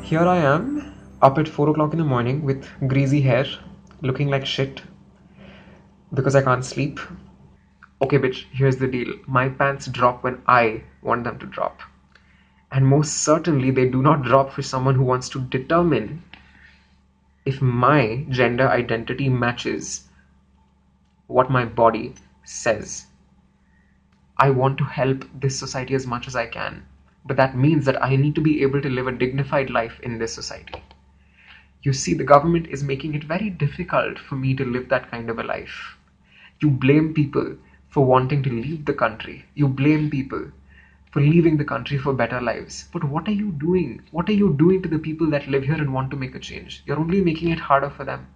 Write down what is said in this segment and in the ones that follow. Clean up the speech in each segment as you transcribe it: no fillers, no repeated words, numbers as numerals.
Here I am, up at 4 o'clock in the morning with greasy hair, looking like shit because I can't sleep. Okay, bitch, here's the deal. My pants drop when I want them to drop. And most certainly, they do not drop for someone who wants to determine if my gender identity matches what my body says. I want to help this society as much as I can, but that means that I need to be able to live a dignified life in this society. You see, the government is making it very difficult for me to live that kind of a life. You blame people for wanting to leave the country. You blame people for leaving the country for better lives. But what are you doing? What are you doing to the people that live here and want to make a change? You're only making it harder for them.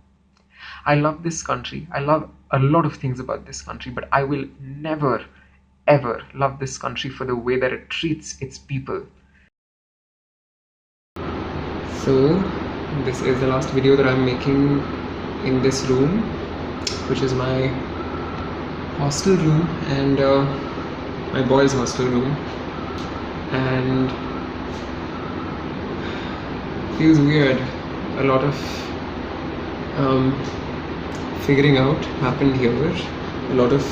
I love this country. I love a lot of things about this country, but I will never, ever love this country for the way that it treats its people. So, this is the last video that I'm making in this room, which is my hostel room and my boys' hostel room, and feels weird. A lot of figuring out happened here. A lot of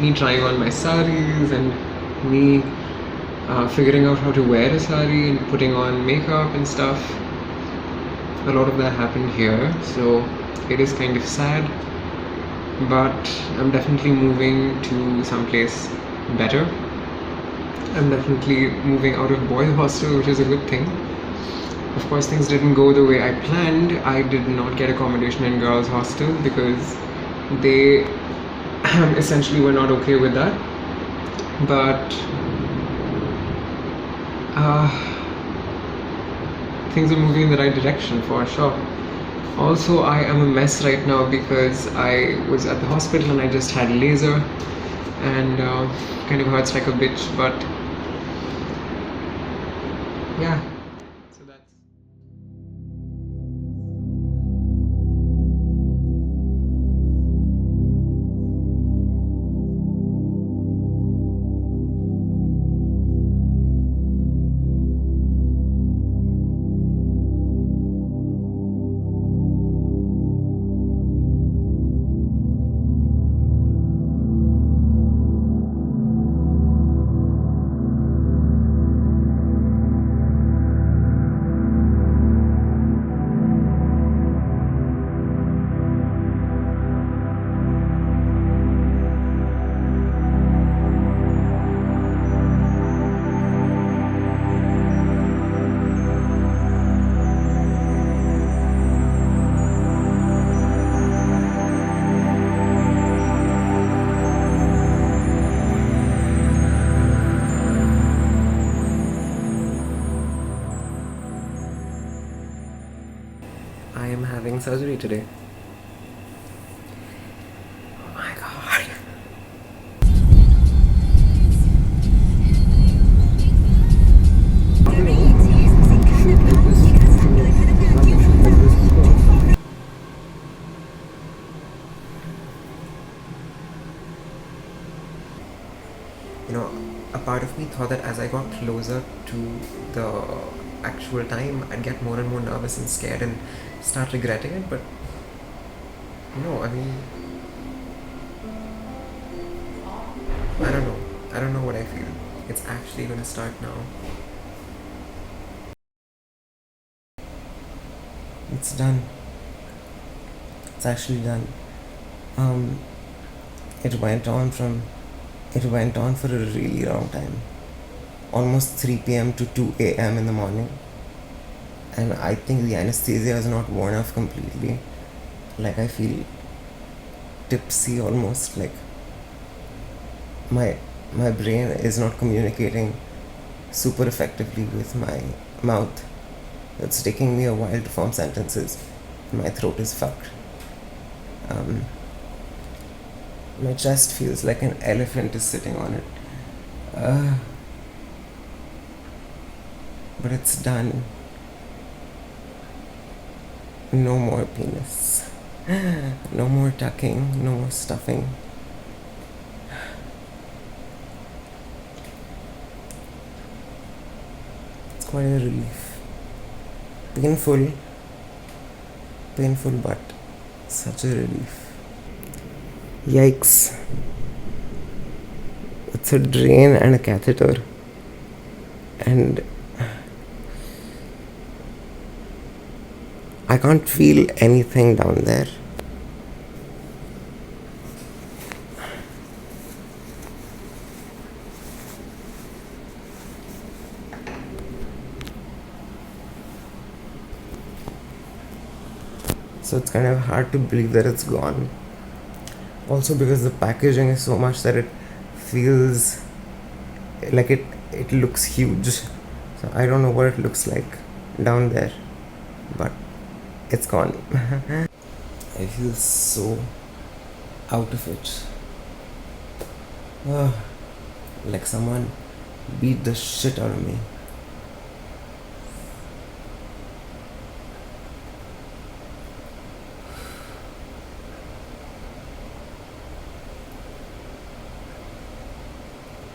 me trying on my saris and me figuring out how to wear a sari and putting on makeup and stuff. A lot of that happened here, so it is kind of sad, but I'm definitely moving to someplace better. I'm definitely moving out of boys' hostel, which is a good thing. Of course, things didn't go the way I planned. I did not get accommodation in girls' hostel because they essentially were not okay with that. But things are moving in the right direction for sure. Also, I am a mess right now because I was at the hospital and I just had laser and kind of hurts like a bitch, but yeah. So that's... I am having surgery today. Oh my god. You know, a part of me thought that as I got closer to the actual time, I'd get more and more nervous and scared and start regretting it, but no, I mean, I don't know what I feel. It's actually gonna start now. It's done. It's actually done. It went on for a really long time. Almost 3 p.m. to 2 a.m. in the morning. And I think the anesthesia is not worn off completely. Like, I feel tipsy almost, like my brain is not communicating super effectively with my mouth. It's taking me a while to form sentences. My throat is fucked. My chest feels like an elephant is sitting on it. But it's done. No more penis. No more tucking. No more stuffing. It's quite a relief. Painful, painful, but such a relief. Yikes. It's a drain and a catheter. And I can't feel anything down there. So it's kind of hard to believe that it's gone. Also because the packaging is so much that it feels like it looks huge. So I don't know what it looks like down there, but it's gone. I feel so out of it. Like someone beat the shit out of me.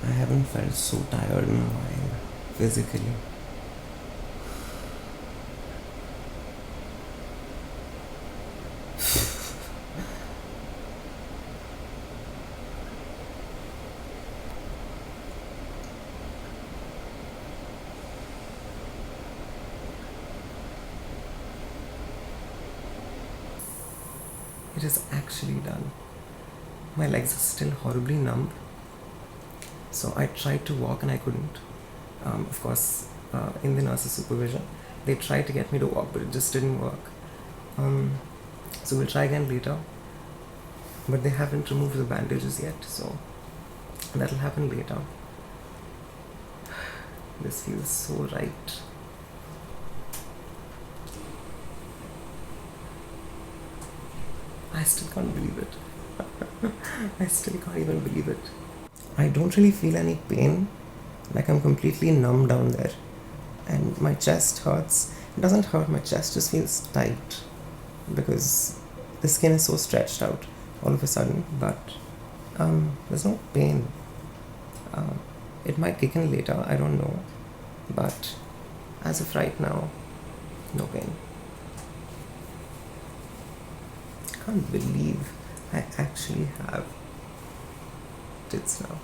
I haven't felt so tired in a while, physically. It is actually done. My legs are still horribly numb. So I tried to walk and I couldn't. Of course, in the nurse's supervision, they tried to get me to walk, but it just didn't work. So we'll try again later. But they haven't removed the bandages yet, so that'll happen later. This feels so right. I still can't believe it. I still can't even believe it. I don't really feel any pain. Like I'm completely numb down there. And my chest hurts. It doesn't hurt, my chest just feels tight. Because the skin is so stretched out all of a sudden. But there's no pain. It might kick in later, I don't know. But as of right now, no pain. I can't believe I actually have tits now.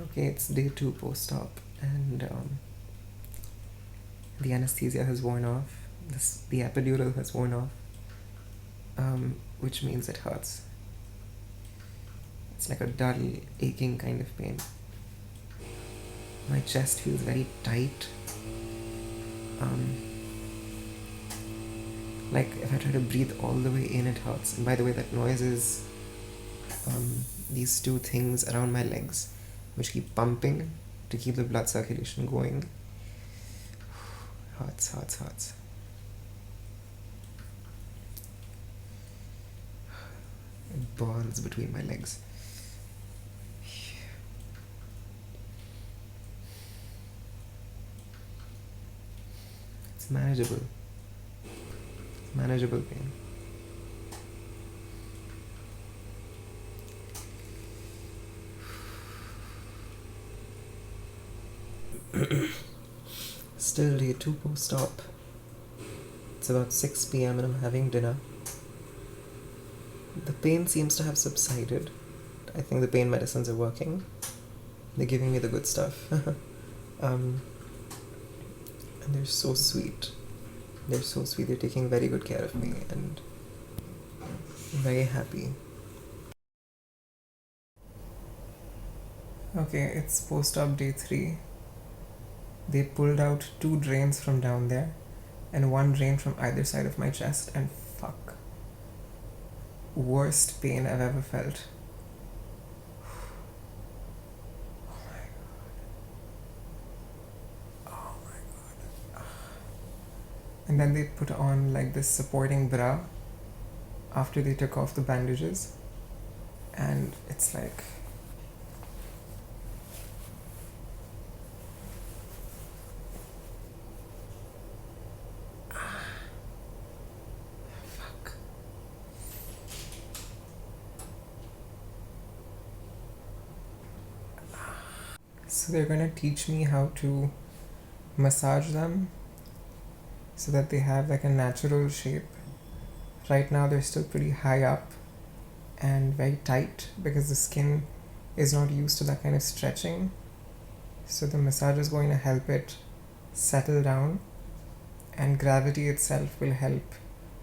Okay, it's day 2 post-op and the anesthesia has worn off. The epidural has worn off, which means it hurts. It's like a dull, aching kind of pain. My chest feels very tight. Like if I try to breathe all the way in, it hurts. And by the way, that noise is these two things around my legs which keep pumping to keep the blood circulation going. Hurts. It burns between my legs. It's manageable. Manageable pain. Still day 2 post-op. It's about 6 p.m. and I'm having dinner. The pain seems to have subsided. I think the pain medicines are working. They're giving me the good stuff. And they're so sweet. They're so sweet. They're taking very good care of me and I'm very happy. Okay, it's post-op day 3. They pulled out 2 drains from down there and 1 drain from either side of my chest, and fuck. Worst pain I've ever felt. Oh my god. And then they put on like this supporting bra after they took off the bandages, and it's like fuck. So they're gonna teach me how to massage them so that they have like a natural shape. Right now they're still pretty high up and very tight because the skin is not used to that kind of stretching. So the massage is going to help it settle down, and gravity itself will help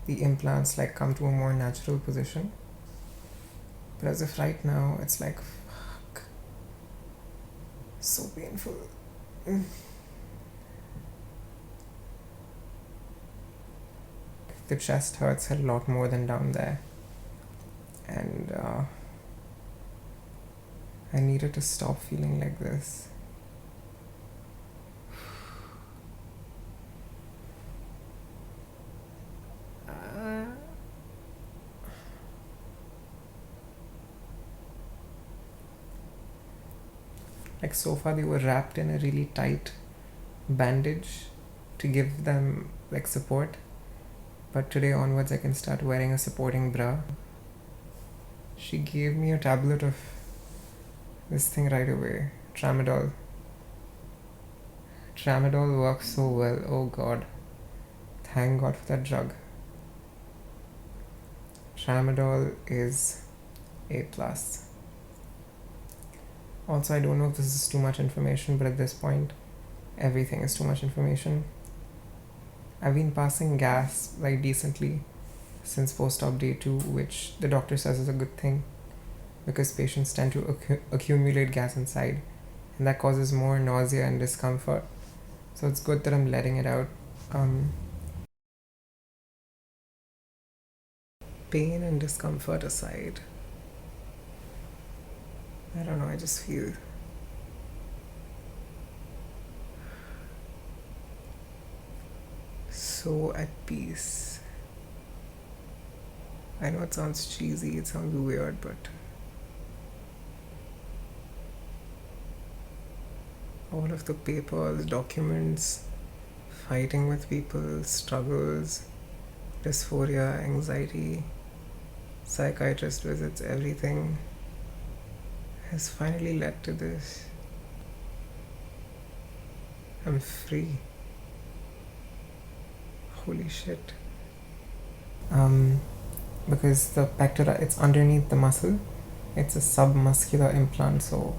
the implants like come to a more natural position. But as of right now, it's like fuck, so painful. The chest hurts a lot more than down there, and I needed to stop feeling like this. Like so far they were wrapped in a really tight bandage to give them like support, but today onwards I can start wearing a supporting bra. She gave me a tablet of this thing right away, tramadol. Tramadol works so well, oh god, thank god for that drug. Tramadol is A plus. Also, I don't know if this is too much information, but at this point everything is too much information. I've been passing gas like decently since post-op day 2, which the doctor says is a good thing because patients tend to accumulate gas inside, and that causes more nausea and discomfort. So it's good that I'm letting it out. Pain and discomfort aside, I don't know, I just feel so at peace. I know it sounds cheesy, it sounds weird, but all of the papers, documents, fighting with people, struggles, dysphoria, anxiety, psychiatrist visits, everything has finally led to this. I'm free. Holy shit. Because the pectoral, it's underneath the muscle. It's a submuscular implant, so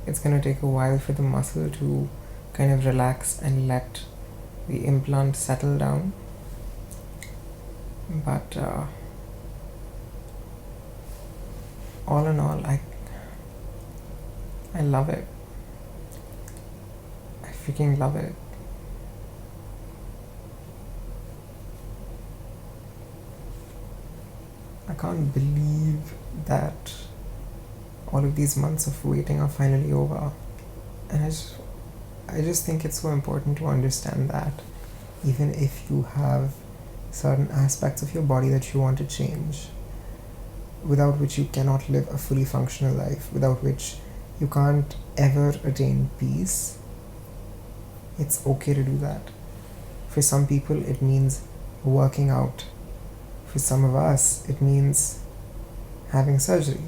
it's gonna take a while for the muscle to kind of relax and let the implant settle down. But all in all, I love it. I freaking love it. I can't believe that all of these months of waiting are finally over. And I just think it's so important to understand that even if you have certain aspects of your body that you want to change, without which you cannot live a fully functional life, without which you can't ever attain peace, it's okay to do that. For some people, it means working out. For some of us, it means having surgery,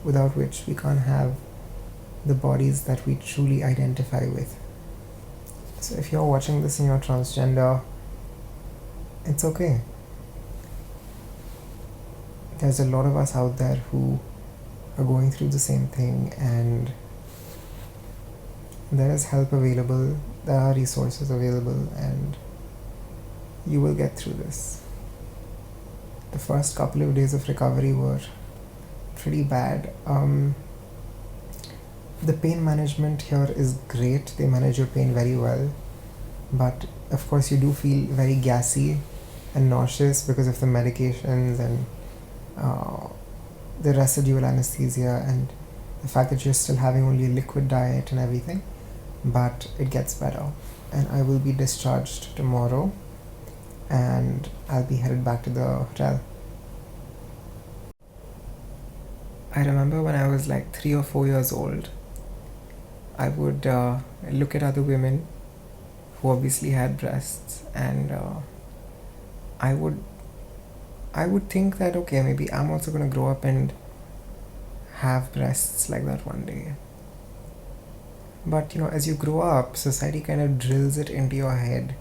without which we can't have the bodies that we truly identify with. So if you're watching this and you're transgender, it's okay. There's a lot of us out there who are going through the same thing, and there is help available, there are resources available, and you will get through this. The first couple of days of recovery were pretty bad. The pain management here is great. They manage your pain very well. But of course you do feel very gassy and nauseous because of the medications and the residual anesthesia and the fact that you're still having only a liquid diet and everything. But it gets better. And I will be discharged tomorrow, and I'll be headed back to the hotel. I remember when I was like 3 or 4 years old, I would look at other women who obviously had breasts, and I would think that okay, maybe I'm also gonna grow up and have breasts like that one day. But as you grow up, society kind of drills it into your head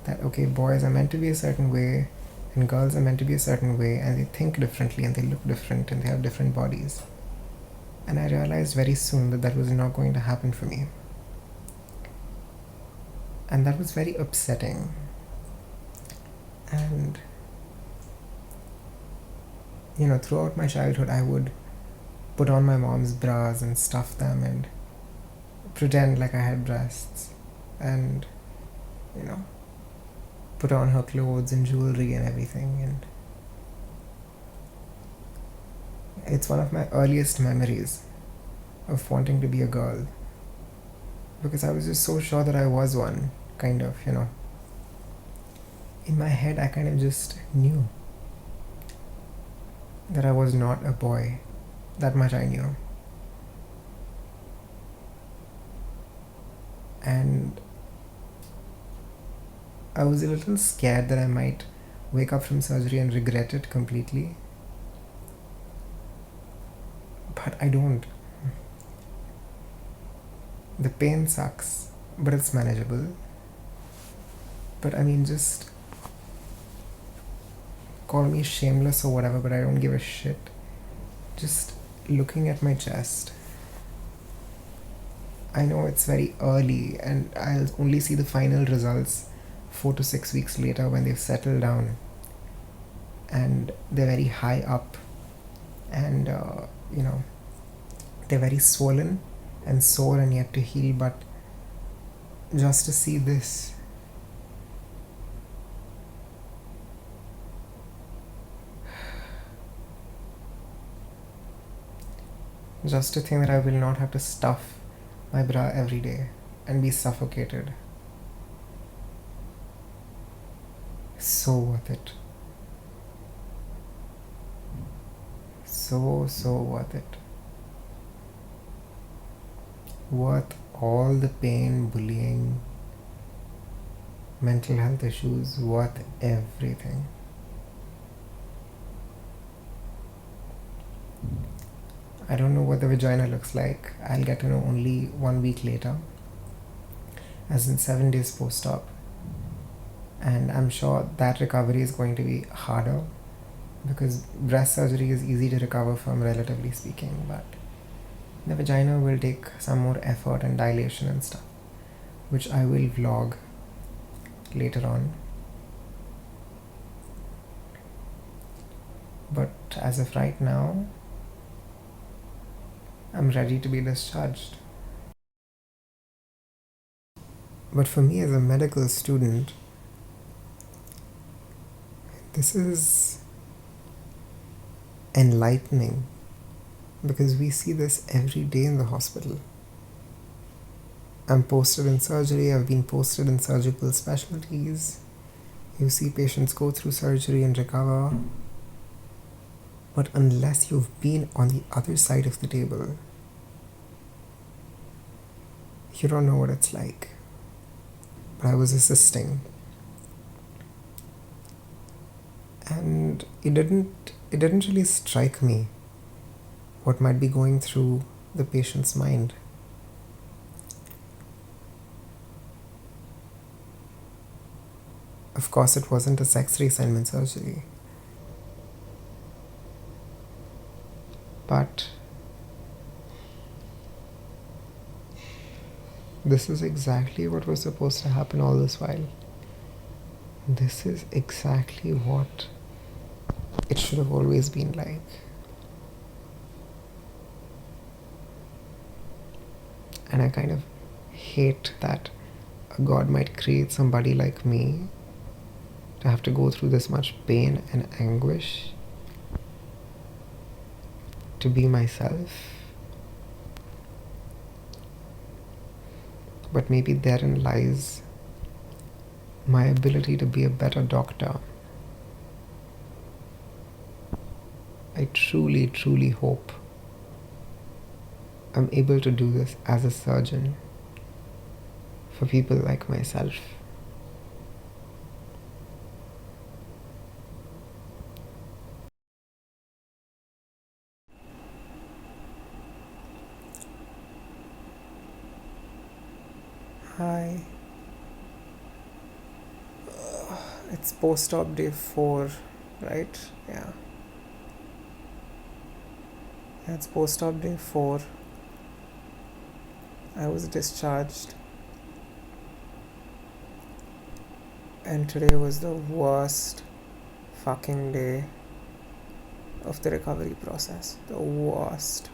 that, okay, boys are meant to be a certain way and girls are meant to be a certain way, and they think differently and they look different and they have different bodies. And I realized very soon that that was not going to happen for me. And that was very upsetting. And, throughout my childhood, I would put on my mom's bras and stuff them and pretend like I had breasts and, you know, put on her clothes and jewelry and everything. And it's one of my earliest memories of wanting to be a girl, because I was just so sure that I was one, kind of. In my head, I kind of just knew that I was not a boy. That much I knew. And I was a little scared that I might wake up from surgery and regret it completely. But I don't. The pain sucks, but it's manageable. But I mean, just call me shameless or whatever, but I don't give a shit. Just looking at my chest, I know it's very early and I'll only see the final results 4 to 6 weeks later when they've settled down and they're very high up and they're very swollen and sore and yet to heal. But just to see this, just to think that I will not have to stuff my bra every day and be suffocated, so worth it. So worth it. Worth all the pain, bullying, mental health issues, worth everything. I don't know what the vagina looks like. I'll get to know only 1 week later, as in 7 days post-op. And I'm sure that recovery is going to be harder, because breast surgery is easy to recover from, relatively speaking, but the vagina will take some more effort and dilation and stuff, which I will vlog later on. But as of right now, I'm ready to be discharged. But for me as a medical student, this is enlightening, because we see this every day in the hospital. I'm posted in surgery, I've been posted in surgical specialties. You see patients go through surgery and recover. But unless you've been on the other side of the table, you don't know what it's like. But I was assisting. And it didn't really strike me what might be going through the patient's mind. Of course, it wasn't a sex reassignment surgery. But this is exactly what was supposed to happen all this while. This is exactly what it should have always been like. And I kind of hate that a God might create somebody like me to have to go through this much pain and anguish to be myself. But maybe therein lies my ability to be a better doctor. I truly hope I'm able to do this as a surgeon for people like myself. Hi. It's post-op day 4, right? Yeah. It's post-op day 4. I was discharged. And today was the worst fucking day of the recovery process. The worst.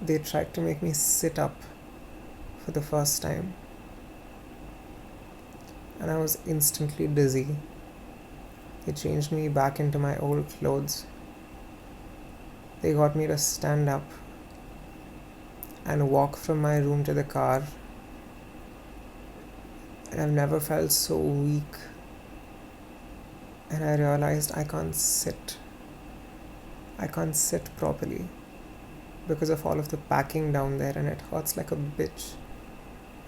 They tried to make me sit up for the first time, and I was instantly dizzy. They changed me back into my old clothes. They got me to stand up and walk from my room to the car, and I've never felt so weak. And I realized I can't sit. I can't sit properly because of all of the packing down there, and it hurts like a bitch.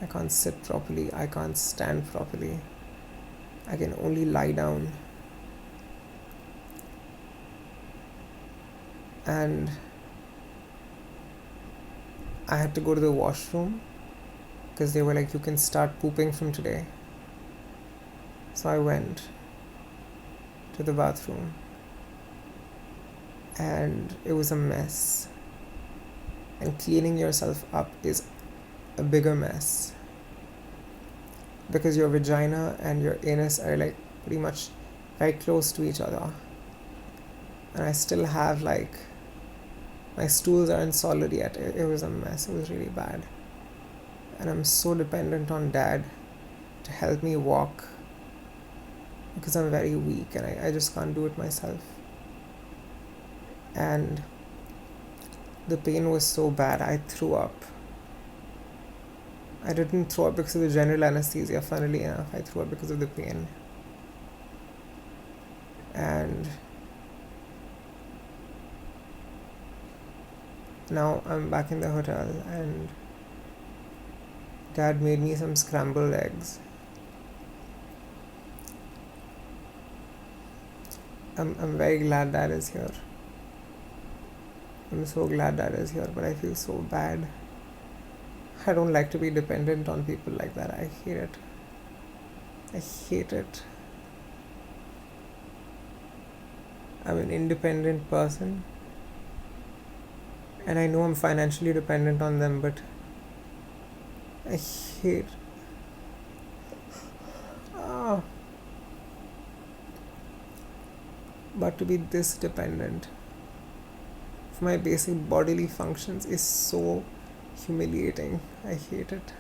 I can't sit properly. I can't stand properly. I can only lie down. And I had to go to the washroom because they were like, you can start pooping from today. So I went to the bathroom, and it was a mess. And cleaning yourself up is a bigger mess because your vagina and your anus are like pretty much very close to each other. And I still have like, my stools aren't solid yet. It was a mess. It was really bad. And I'm so dependent on Dad to help me walk because I'm very weak and I just can't do it myself. And the pain was so bad, I threw up. I didn't throw up because of the general anesthesia, funnily enough. I threw up because of the pain. And now I'm back in the hotel, and Dad made me some scrambled eggs. I'm very glad Dad is here. I'm so glad Dad is here, but I feel so bad. I don't like to be dependent on people like that. I hate it. I hate it. I'm an independent person, and I know I'm financially dependent on them, but I hate. But to be this dependent for my basic bodily functions is so humiliating. I hate it.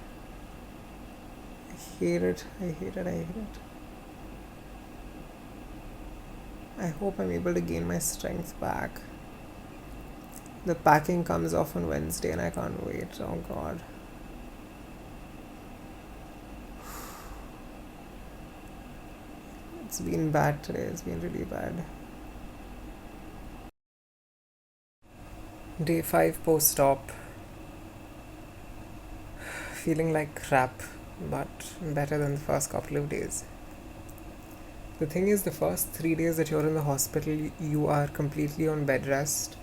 I hate it. I hate it. I hate it. I hope I'm able to gain my strength back. The packing comes off on Wednesday and I can't wait. Oh God. It's been bad today. It's been really bad. Day 5 post-op. Feeling like crap, but better than the first couple of days. The thing is, the first 3 days that you're in the hospital, you are completely on bed rest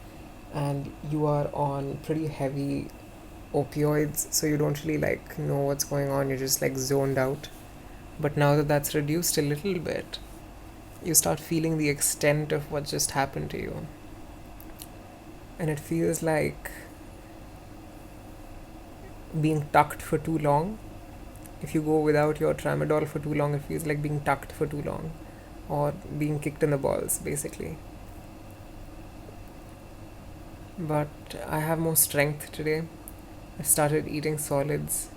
and you are on pretty heavy opioids, so you don't really like know what's going on. You're just like zoned out. But now that that's reduced a little bit, you start feeling the extent of what just happened to you. And it feels like being tucked for too long. If you go without your tramadol for too long, it feels like being tucked for too long, or being kicked in the balls, basically. But I have more strength today. I started eating solids,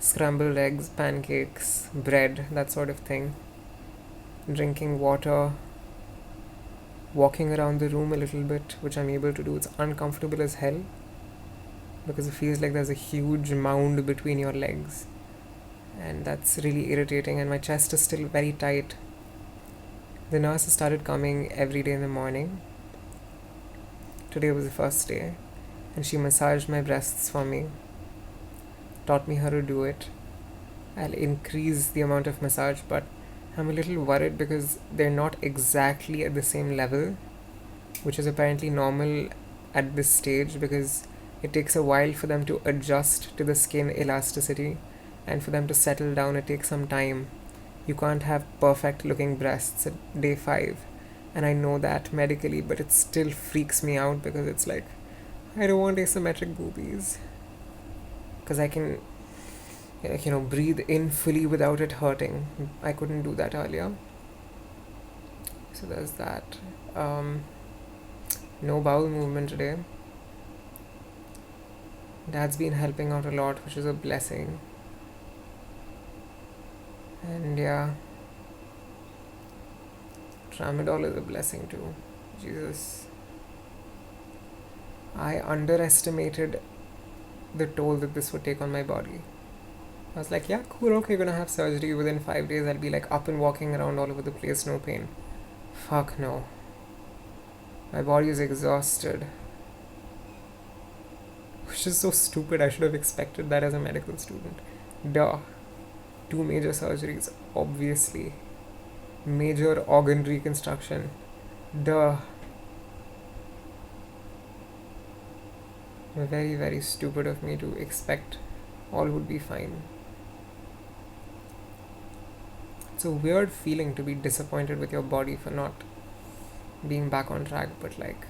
scrambled eggs, pancakes, bread, that sort of thing. Drinking water, walking around the room a little bit, which I'm able to do. It's uncomfortable as hell because it feels like there's a huge mound between your legs, and that's really irritating, and my chest is still very tight. The nurse started coming every day in the morning. Today was the first day, and she massaged my breasts for me, taught me how to do it. I'll increase the amount of massage, but I'm a little worried because they're not exactly at the same level, which is apparently normal at this stage because it takes a while for them to adjust to the skin elasticity, and for them to settle down it takes some time. You can't have perfect looking breasts at day 5, and I know that medically, but it still freaks me out because it's like, I don't want asymmetric boobies because I can, breathe in fully without it hurting. I couldn't do that earlier, so there's that. um, no bowel movement today. Dad's been helping out a lot, which is a blessing. And yeah, tramadol is a blessing too. Jesus. I underestimated the toll that this would take on my body. I was like, yeah, cool, okay, gonna have surgery. Within 5 days, I'll be like up and walking around all over the place, no pain. Fuck no. My body is exhausted. Which is so stupid. I should have expected that as a medical student. Duh. 2 major surgeries, obviously. Major organ reconstruction. Duh. Very, very stupid of me to expect all would be fine. It's a weird feeling to be disappointed with your body for not being back on track, but like,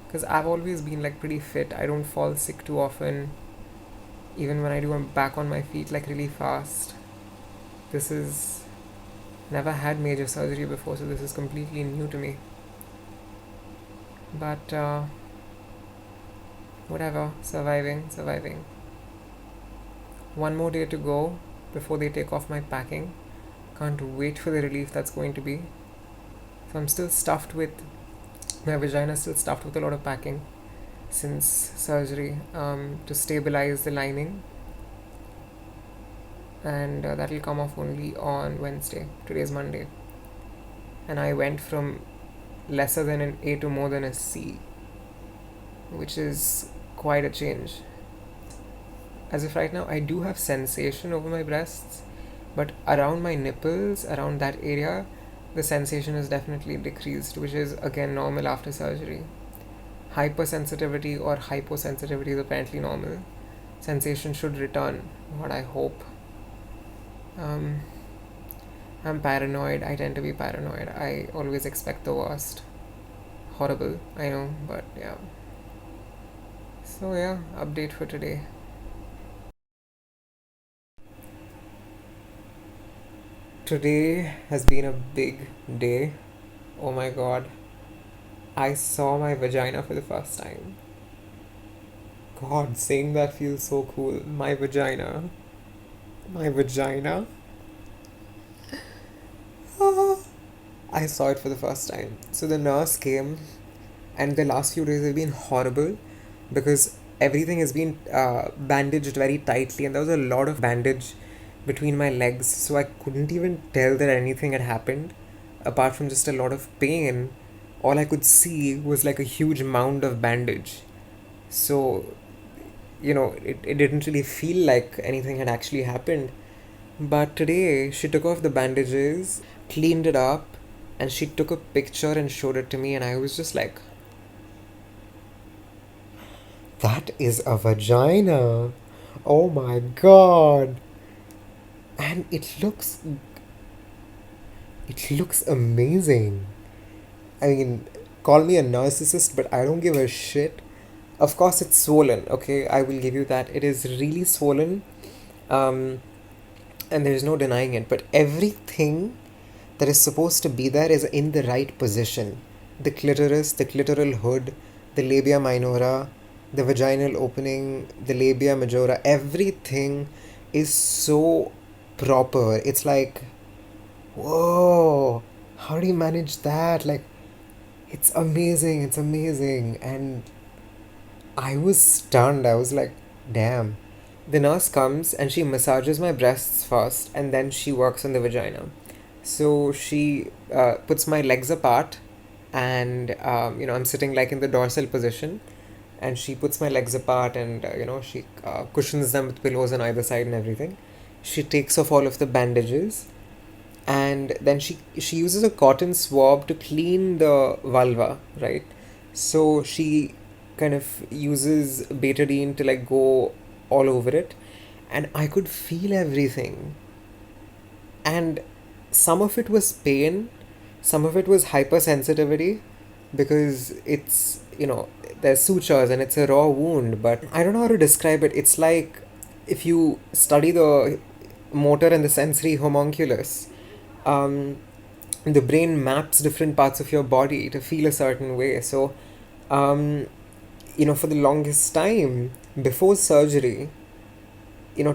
because I've always been like pretty fit. I don't fall sick too often. Even when I do, I'm back on my feet like really fast. This is never had major surgery before, so this is completely new to me. But whatever, surviving. One more day to go before they take off my packing. Can't wait for the relief that's going to be. So I'm still stuffed with, my vagina is still stuffed with a lot of packing since surgery, to stabilize the lining, and that'll come off only on Wednesday. Today's Monday, and I went from lesser than an A to more than a C, which is quite a change. As of right now, I do have sensation over my breasts, but around my nipples, around that area, the sensation is definitely decreased, which is again normal after surgery. Hypersensitivity or hyposensitivity is apparently normal. Sensation should return, what I hope. I'm paranoid. I tend to be paranoid. I always expect the worst. Horrible, I know, but yeah. So yeah, update for today. Today has been a big day. Oh my god. I saw my vagina for the first time. God, saying that feels so cool. My vagina. My vagina. I saw it for the first time. So the nurse came, and the last few days have been horrible because everything has been bandaged very tightly, and there was a lot of bandage between my legs, so I couldn't even tell that anything had happened apart from just a lot of pain. All I could see was like a huge mound of bandage. So, it didn't really feel like anything had actually happened. But today, she took off the bandages, cleaned it up, and she took a picture and showed it to me, and I was just like, that is a vagina. Oh my god. And it looks amazing. I mean, call me a narcissist, but I don't give a shit. Of course, it's swollen, okay? I will give you that. It is really swollen, um, and there's no denying it. But everything that is supposed to be there is in the right position. The clitoris, the clitoral hood, the labia minora, the vaginal opening, the labia majora, everything is so proper. It's like, whoa, how do you manage that? Like, it's amazing. And I was stunned. I was like, damn. The nurse comes and she massages my breasts first, and then she works on the vagina. So she puts my legs apart, and I'm sitting like in the dorsal position, and she puts my legs apart, and she cushions them with pillows on either side and everything. She takes off all of the bandages, and then she uses a cotton swab to clean the vulva, right? So she kind of uses betadine to like go all over it, and I could feel everything. And some of it was pain, some of it was hypersensitivity, because it's, there's sutures and it's a raw wound, but I don't know how to describe it. It's like if you study the motor and the sensory homunculus, um, the brain maps different parts of your body to feel a certain way. So, um, for the longest time before surgery,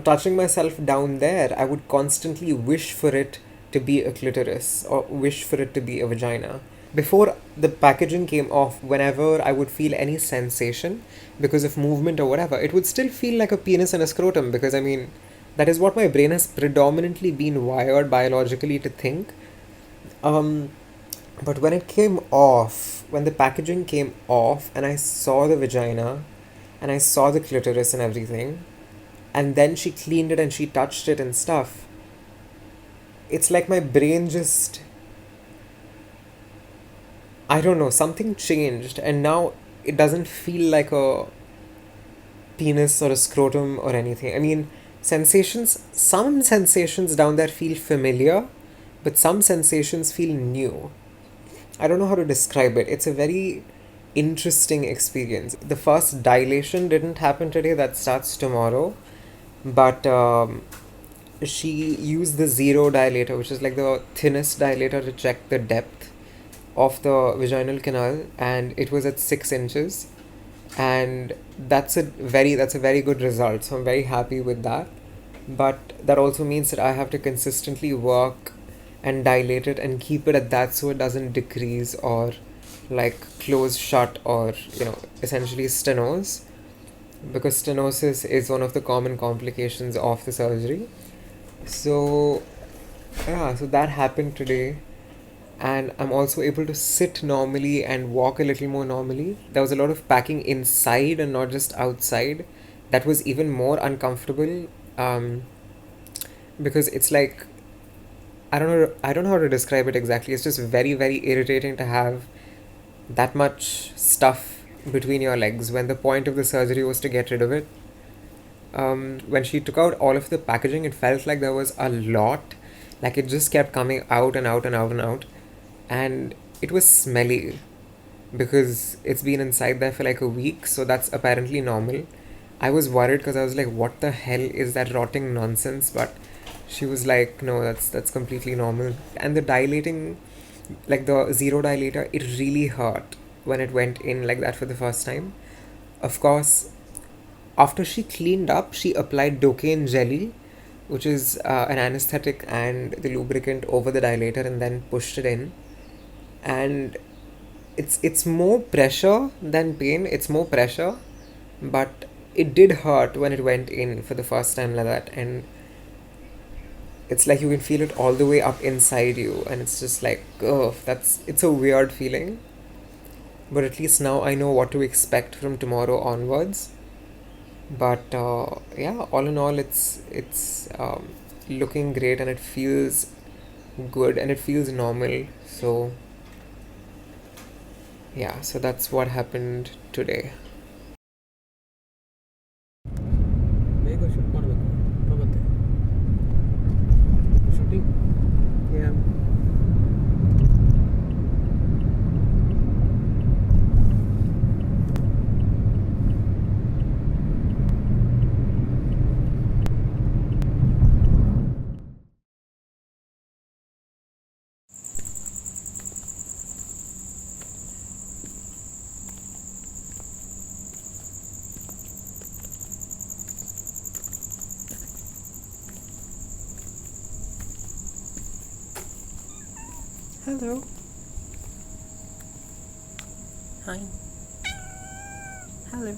touching myself down there, I would constantly wish for it to be a clitoris or wish for it to be a vagina. Before the packaging came off, whenever I would feel any sensation because of movement or whatever, it would still feel like a penis and a scrotum, because I mean, that is what my brain has predominantly been wired biologically to think. Um, but when it came off, when the packaging came off and I saw the vagina and I saw the clitoris and everything, and then she cleaned it and she touched it and stuff, it's like my brain just, I don't know, something changed, and now it doesn't feel like a penis or a scrotum or anything. I mean, some sensations down there feel familiar, but some sensations feel new. I don't know how to describe it. It's a very interesting experience. The first dilation didn't happen today, that starts tomorrow, but she used the zero dilator, which is like the thinnest dilator to check the depth of the vaginal canal, and it was at 6 inches, and that's a very good result. So I'm very happy with that. But that also means that I have to consistently work and dilate it and keep it at that so it doesn't decrease or like close shut or essentially stenose, because stenosis is one of the common complications of the surgery. So yeah, so that happened today, and I'm also able to sit normally and walk a little more normally. There was a lot of packing inside and not just outside. That was even more uncomfortable, because it's like, I don't know how to describe it exactly. It's just very, very irritating to have that much stuff between your legs when the point of the surgery was to get rid of it. When she took out all of the packaging, it felt like there was a lot. Like it just kept coming out and out and out and out. And it was smelly because it's been inside there for like a week, so that's apparently normal. I was worried because I was like, what the hell is that rotting nonsense? But she was like, no, that's completely normal. And the dilating, like the zero dilator, it really hurt when it went in like that for the first time. Of course, after she cleaned up, she applied Docaine jelly, which is an anesthetic and the lubricant over the dilator, and then pushed it in. And it's more pressure than pain. It's more pressure, but it did hurt when it went in for the first time like that, and it's like you can feel it all the way up inside you, and it's just like, oh, it's a weird feeling. But at least now I know what to expect from tomorrow onwards. But yeah, all in all, it's looking great, and it feels good, and it feels normal. So yeah, so that's what happened today. ಬೇಗ shoot ಮಾಡಬೇಕು ಮತ್ತೆ shooting. Yeah. Hello. Hi. Hello.